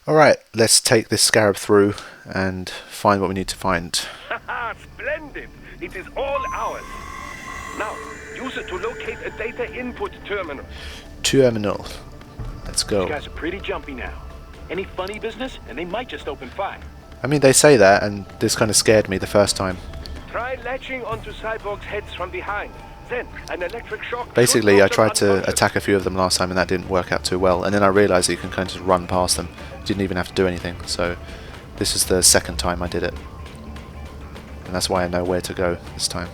Alright, let's take this scarab through and find what we need to find. Haha, splendid! It is all ours. Now, use it to locate a data input terminal. Terminal. Let's You go. guys are pretty jumpy now. Any funny business, and they might just open fire. I mean, they say that, and this kind of scared me the first time. Try latching onto cyborgs' heads from behind. Then, an electric shock... Basically, should I knock them tried to unconscious. attack a few of them last time, and that didn't work out too well. And then I realised that you can kind of just run past them. You didn't even have to do anything. So, this is the second time I did it. And that's why I know where to go this time.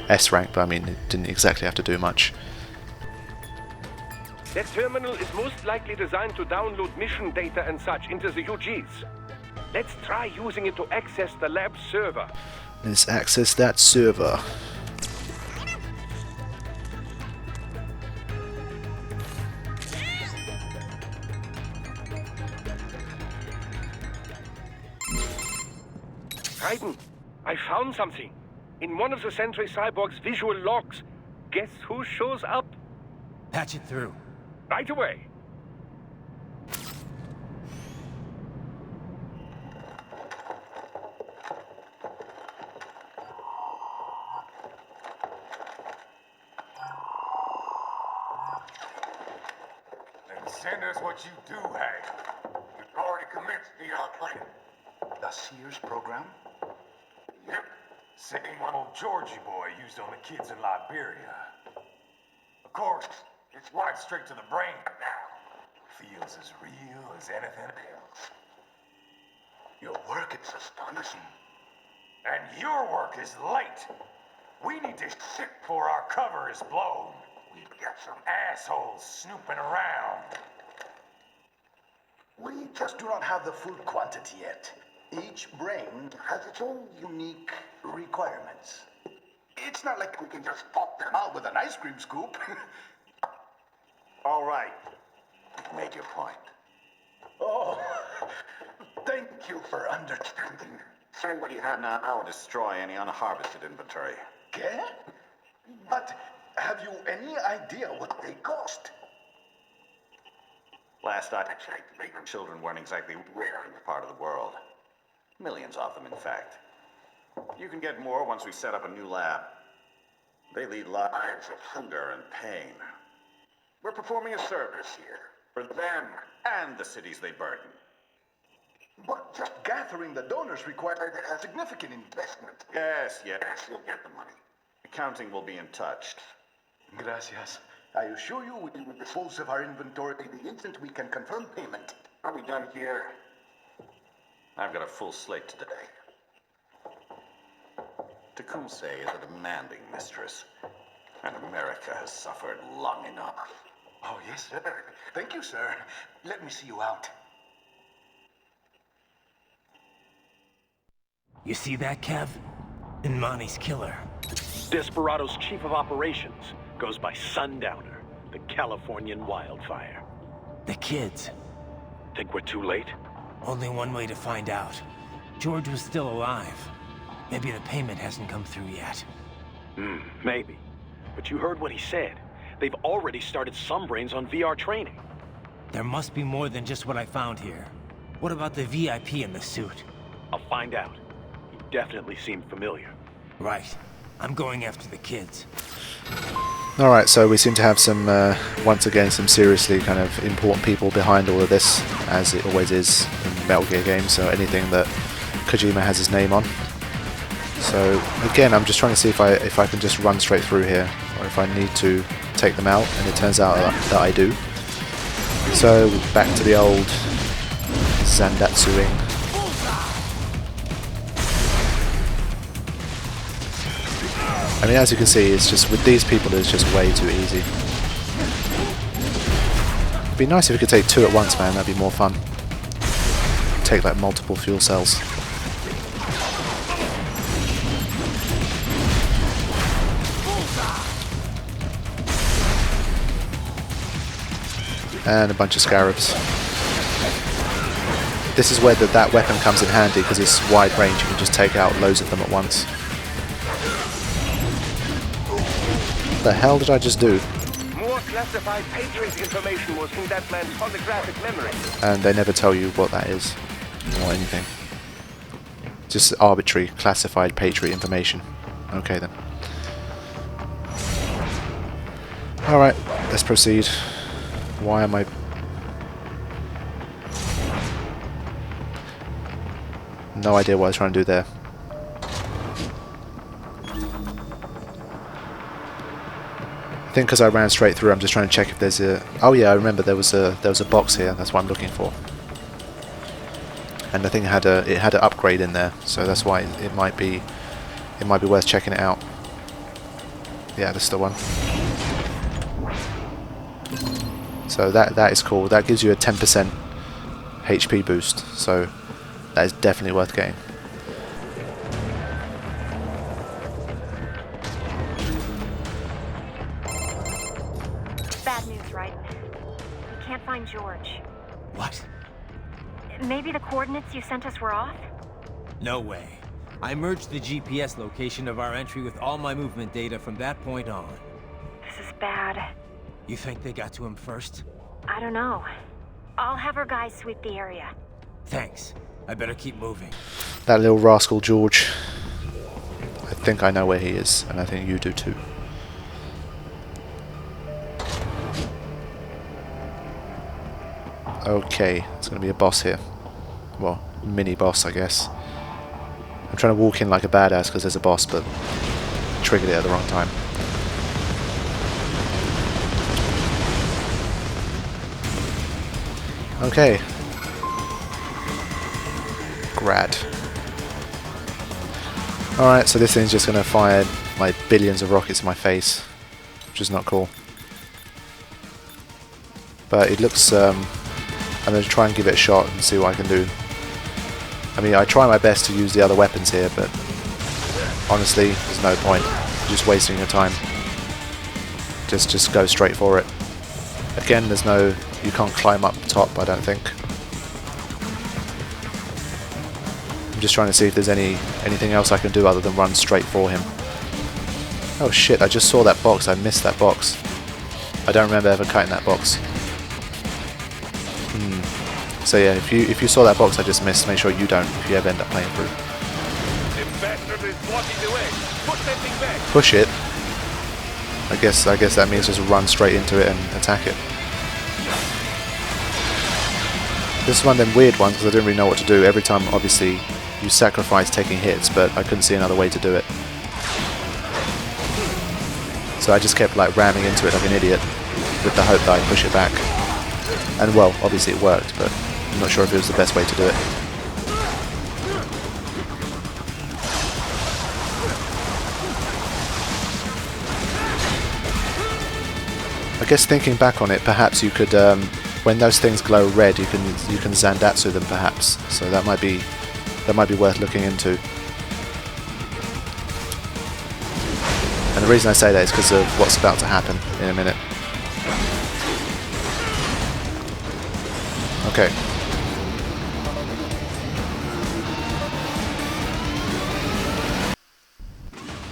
S rank, but I mean, it didn't exactly have to do much. That terminal is most likely designed to download mission data and such into the UGs. Let's try using it to access the lab server. Let's access that server. Raiden, I found something. In one of the Sentry Cyborg's visual logs. Guess who shows up? Patch it through. Right away. Then send us what you do have. We've already commenced the plan. The Sears program? Yep. Same one old Georgie boy used on the kids in Liberia. Of course, it's right straight to the brain now. Feels as real as anything else. Your work is astonishing. And your work is late. We need to ship before our cover is blown. We've got some assholes snooping around. We just do not have the full quantity yet. Each brain has its own unique requirements. It's not like we can just pop them out with an ice cream scoop. All right. Make your point. Oh, thank you for understanding. Send what you have now or destroy any unharvested inventory. Okay? But have you any idea what they cost? Last I checked, children weren't exactly rare in this part of the world. Millions of them, in fact. You can get more once we set up a new lab. They lead lives of hunger and pain. We're performing a service here for them and the cities they burden. But just gathering the donors required a significant investment. Yes, you'll get the money. Accounting will be in touch. Gracias. I assure you we will dispose of our inventory the instant we can confirm payment. Are we done here? I've got a full slate today. Tecumseh is a demanding mistress, and America has suffered long enough. Oh, yes, sir. Thank you, sir. Let me see you out. You see that, Kev? Inmani's killer. Desperado's chief of operations goes by Sundowner, the Californian wildfire. The kids. Think we're too late? Only one way to find out. George was still alive. Maybe the payment hasn't come through yet. Maybe. But you heard what he said. They've already started some brains on VR training. There must be more than just what I found here. What about the VIP in the suit? I'll find out. He definitely seemed familiar. Right. I'm going after the kids. Alright, so we seem to have some, once again, some seriously kind of important people behind all of this, as it always is in Metal Gear games, so anything that Kojima has his name on. So, again, I'm just trying to see if I can just run straight through here, or if I need to take them out, and it turns out that I do. So, back to the old Zandatsu-ing. I mean, as you can see, it's just, with these people, it's just way too easy. It'd be nice if we could take two at once, man, that'd be more fun. Take, like, multiple fuel cells. And a bunch of scarabs. This is where that weapon comes in handy, because it's wide range, you can just take out loads of them at once. What the hell did I just do? More classified Patriot information was in that man's holographic memory. And they never tell you what that is or anything. Just arbitrary classified Patriot information. Okay then. Alright, let's proceed. Why am I... No idea what I was trying to do there. I think because I ran straight through, I'm just trying to check if there's a... Oh yeah, I remember there was a box here. That's what I'm looking for. And I think it had an upgrade in there, so that's why it might be worth checking it out. Yeah, that's the one. So that is cool. That gives you a 10% HP boost. So that is definitely worth getting. Bad news, right? We can't find George. What? Maybe the coordinates you sent us were off? No way. I merged the GPS location of our entry with all my movement data from that point on. This is bad. You think they got to him first? I don't know. I'll have our guys sweep the area. Thanks. I better keep moving. That little rascal George. I think I know where he is, and I think you do too. Okay, there's going to be a boss here. Well, mini boss, I guess. I'm trying to walk in like a badass because there's a boss, but triggered it at the wrong time. Okay. Grad. Alright, so this thing's just going to fire like billions of rockets in my face, which is not cool. But it looks... I'm going to try and give it a shot and see what I can do. I mean, I try my best to use the other weapons here, but honestly, there's no point. You're just wasting your time. Just go straight for it. Again, there's no... You can't climb up top, I don't think. I'm just trying to see if there's anything else I can do other than run straight for him. Oh shit, I just saw that box. I missed that box. I don't remember ever cutting that box. So yeah, if you saw that box I just missed, make sure you don't if you ever end up playing through. The bastard is blocking the way. Push that thing back. Push it. I guess that means just run straight into it and attack it. This is one of them weird ones because I didn't really know what to do. Every time, obviously, you sacrifice taking hits, but I couldn't see another way to do it. So I just kept like ramming into it like an idiot with the hope that I'd push it back. And well, obviously it worked, but I'm not sure if it was the best way to do it. I guess thinking back on it, perhaps you could, when those things glow red, you can Zandatsu them perhaps. So that might be worth looking into. And the reason I say that is because of what's about to happen in a minute. Okay.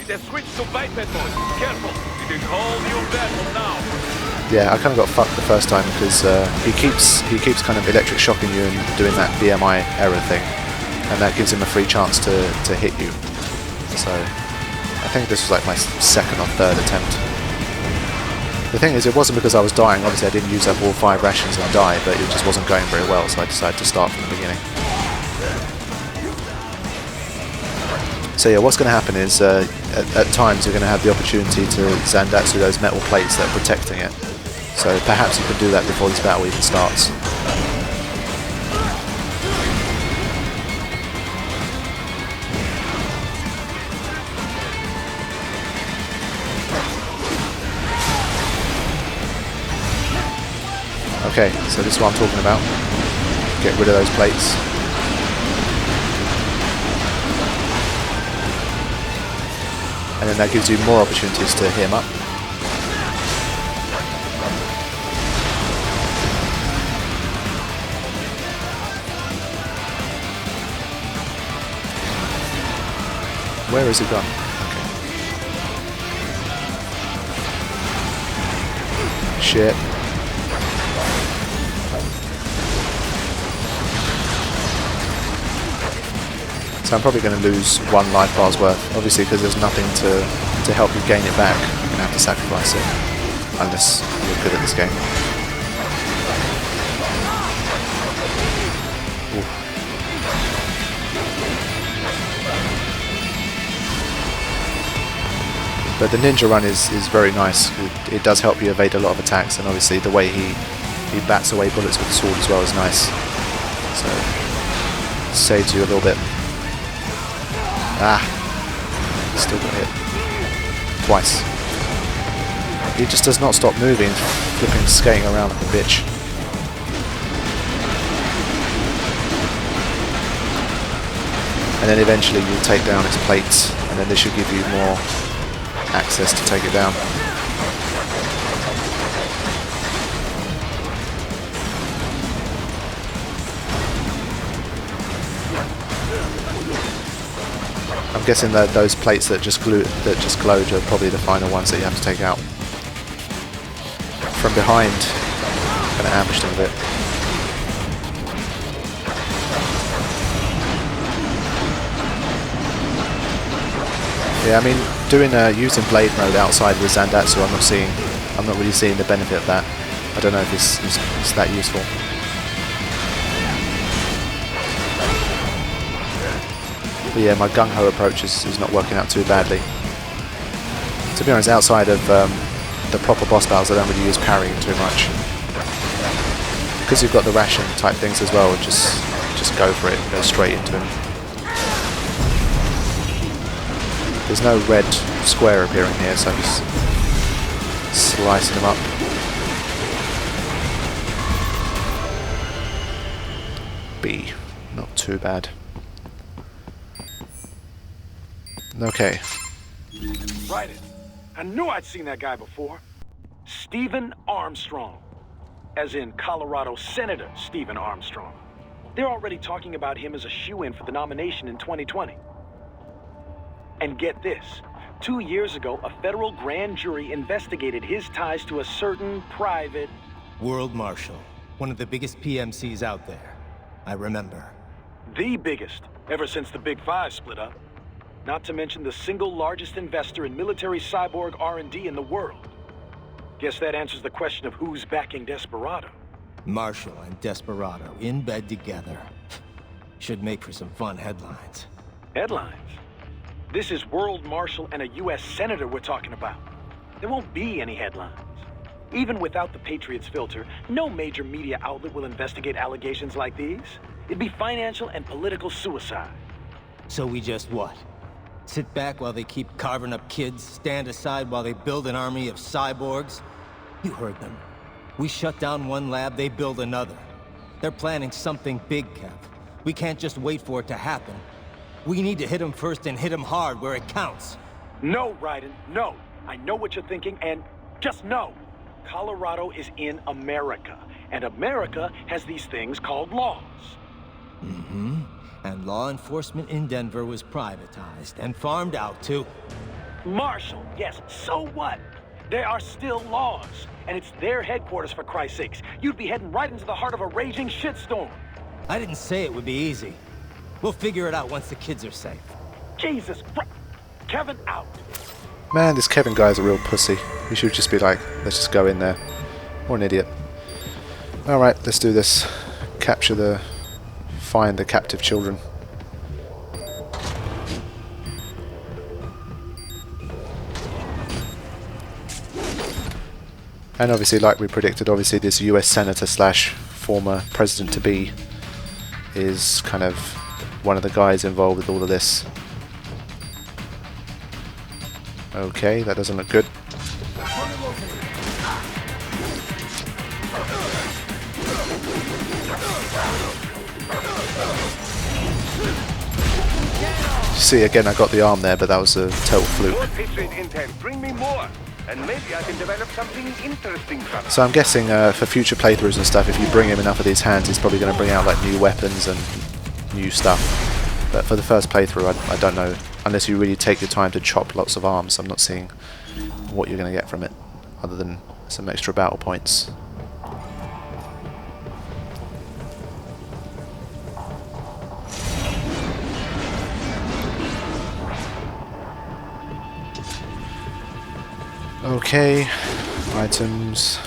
It has switched to biped mode. Careful, it is all new battle now. Yeah, I kind of got fucked the first time because he keeps kind of electric shocking you and doing that BMI error thing, and that gives him a free chance to hit you. So I think this was like my second or third attempt. The thing is, it wasn't because I was dying. Obviously, I didn't use up all 5 rations and die, but it just wasn't going very well, so I decided to start from the beginning. So yeah, what's going to happen is, at times you're going to have the opportunity to Zandatsu those metal plates that are protecting it. So perhaps you can do that before this battle even starts. Okay, so this is what I'm talking about. Get rid of those plates. And then that gives you more opportunities to hit him up. Where is he gone? Okay. Shit. So I'm probably going to lose 1 life bar's worth, obviously, because there's nothing to help you gain it back. You're going to have to sacrifice it, unless you're good at this game. Ooh. But the ninja run is very nice. It does help you evade a lot of attacks, and obviously the way he bats away bullets with the sword as well is nice. So saves you a little bit. Ah, still got hit twice. He just does not stop moving, flipping, skating around like a bitch. And then eventually you'll take down its plates, and then this should give you more access to take it down. I'm guessing that those plates that just glowed are probably the final ones that you have to take out. From behind, kind of ambushed them a bit. Yeah, I mean, using blade mode outside with Zandatsu, I'm not really seeing the benefit of that. I don't know if it's that useful. But yeah, my gung-ho approach is not working out too badly. To be honest, outside of the proper boss battles, I don't really use parrying too much. Because you've got the ration type things as well, just go for it, go straight into him. There's no red square appearing here, so I'm just slicing them up. B, not too bad. Okay. Right it. I knew I'd seen that guy before. Stephen Armstrong. As in Colorado Senator Stephen Armstrong. They're already talking about him as a shoo-in for the nomination in 2020. And get this. 2 years ago, a federal grand jury investigated his ties to a certain private... World Marshal. One of the biggest PMCs out there. I remember. The biggest, ever since the Big Five split up. Not to mention the single largest investor in military cyborg R&D in the world. Guess that answers the question of who's backing Desperado. Marshall and Desperado in bed together. Should make for some fun headlines. Headlines? This is World Marshal and a U.S. Senator we're talking about. There won't be any headlines. Even without the Patriots filter, no major media outlet will investigate allegations like these. It'd be financial and political suicide. So we just what? Sit back while they keep carving up kids, stand aside while they build an army of cyborgs? You heard them. We shut down one lab, they build another. They're planning something big, Kev. We can't just wait for it to happen. We need to hit them first and hit them hard where it counts. No, Raiden, no. I know what you're thinking, and just know. Colorado is in America, and America has these things called laws. Mm-hmm. And law enforcement in Denver was privatized and farmed out to... Marshall, yes, so what? There are still laws, and it's their headquarters, for Christ's sakes. You'd be heading right into the heart of a raging shitstorm. I didn't say it would be easy. We'll figure it out once the kids are safe. Jesus Christ. Kevin out. Man, this Kevin guy is a real pussy. He should just be like, let's just go in there. What an idiot. Alright, let's do this. Find the captive children. And obviously, like we predicted, obviously this US Senator / former President-to-be is kind of one of the guys involved with all of this. Okay, that doesn't look good. See, again, I got the arm there, but that was a total fluke. More Patriot intel. Bring me more, and maybe I can develop something interesting from it. So I'm guessing for future playthroughs and stuff, if you bring him enough of these hands, he's probably going to bring out like new weapons and new stuff. But for the first playthrough, I don't know. Unless you really take your time to chop lots of arms, I'm not seeing what you're going to get from it. other than some extra battle points. Okay, items.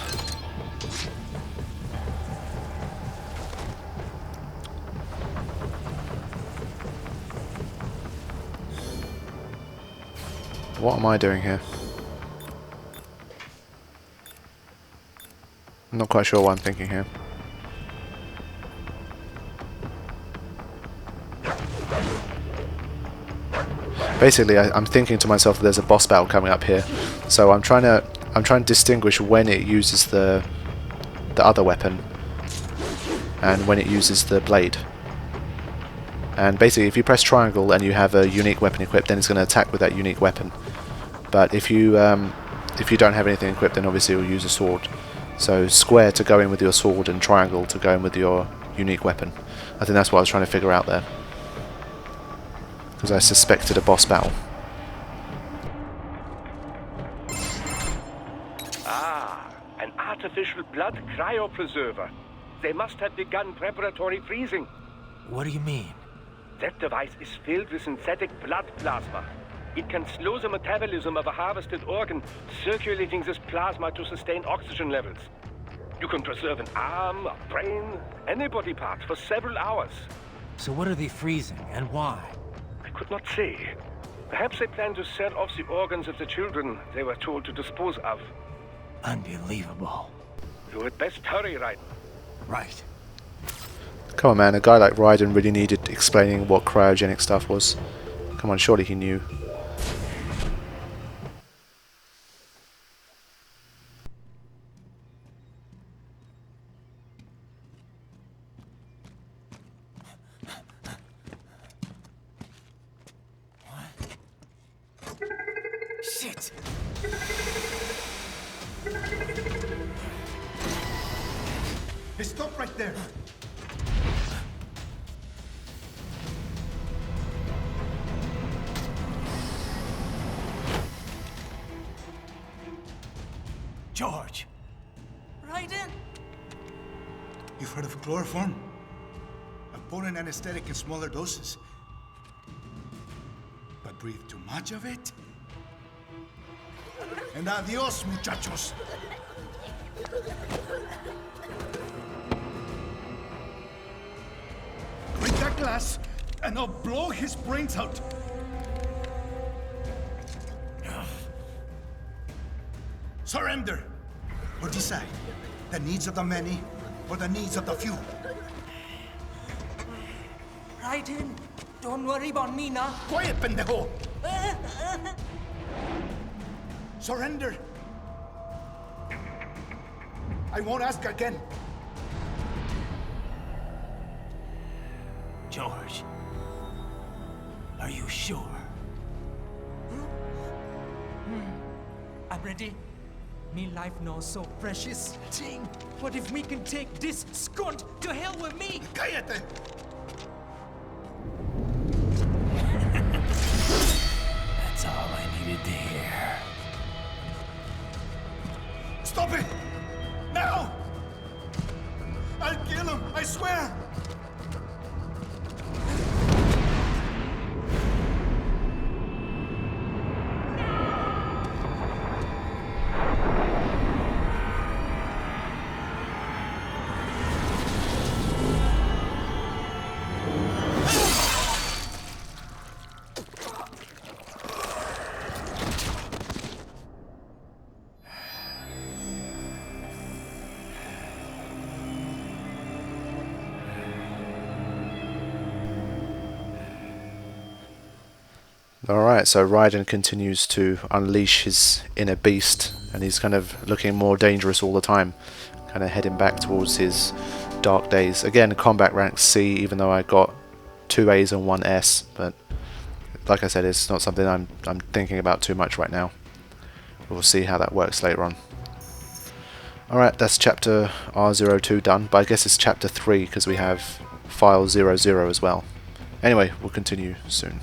What am I doing here? I'm not quite sure what I'm thinking here. Basically, I'm thinking to myself that there's a boss battle coming up here, so I'm trying to distinguish when it uses the other weapon and when it uses the blade. And basically, if you press triangle and you have a unique weapon equipped, then it's going to attack with that unique weapon. But if you don't have anything equipped, then obviously you'll use a sword. So square to go in with your sword and triangle to go in with your unique weapon. I think that's what I was trying to figure out there, because I suspected a boss battle. Ah, an artificial blood cryopreserver. They must have begun preparatory freezing. What do you mean? That device is filled with synthetic blood plasma. It can slow the metabolism of a harvested organ, circulating this plasma to sustain oxygen levels. You can preserve an arm, a brain, any body part for several hours. So what are they freezing, and why? I could not say. Perhaps they plan to sell off the organs of the children they were told to dispose of. Unbelievable. You had best hurry, Raiden. Right. Come on, man, a guy like Raiden really needed explaining what cryogenic stuff was. Come on, surely he knew. Shit! Hey, stop right there. George! Raiden! You've heard of chloroform? A potent anesthetic in smaller doses. But breathe too much of it? And adios, muchachos! Break that glass, and I'll blow his brains out! Surrender! Or decide. The needs of the many, or the needs of the few. Raiden, don't worry about me now. Quiet, pendejo! Surrender! I won't ask again. George, are you sure? I'm ready. Me life now so precious. Ting, what if we can take this skunt to hell with me? Cállate! That's all I needed to hear. Stop it! Now! I'll kill him, I swear! Alright, so Raiden continues to unleash his inner beast, and he's kind of looking more dangerous all the time, kind of heading back towards his dark days. Again, combat rank C, even though I got 2 A's and 1 S, but like I said, it's not something I'm thinking about too much right now. We'll see how that works later on. Alright, that's chapter R02 done, but I guess it's chapter 3 because we have file 00 as well. Anyway, we'll continue soon.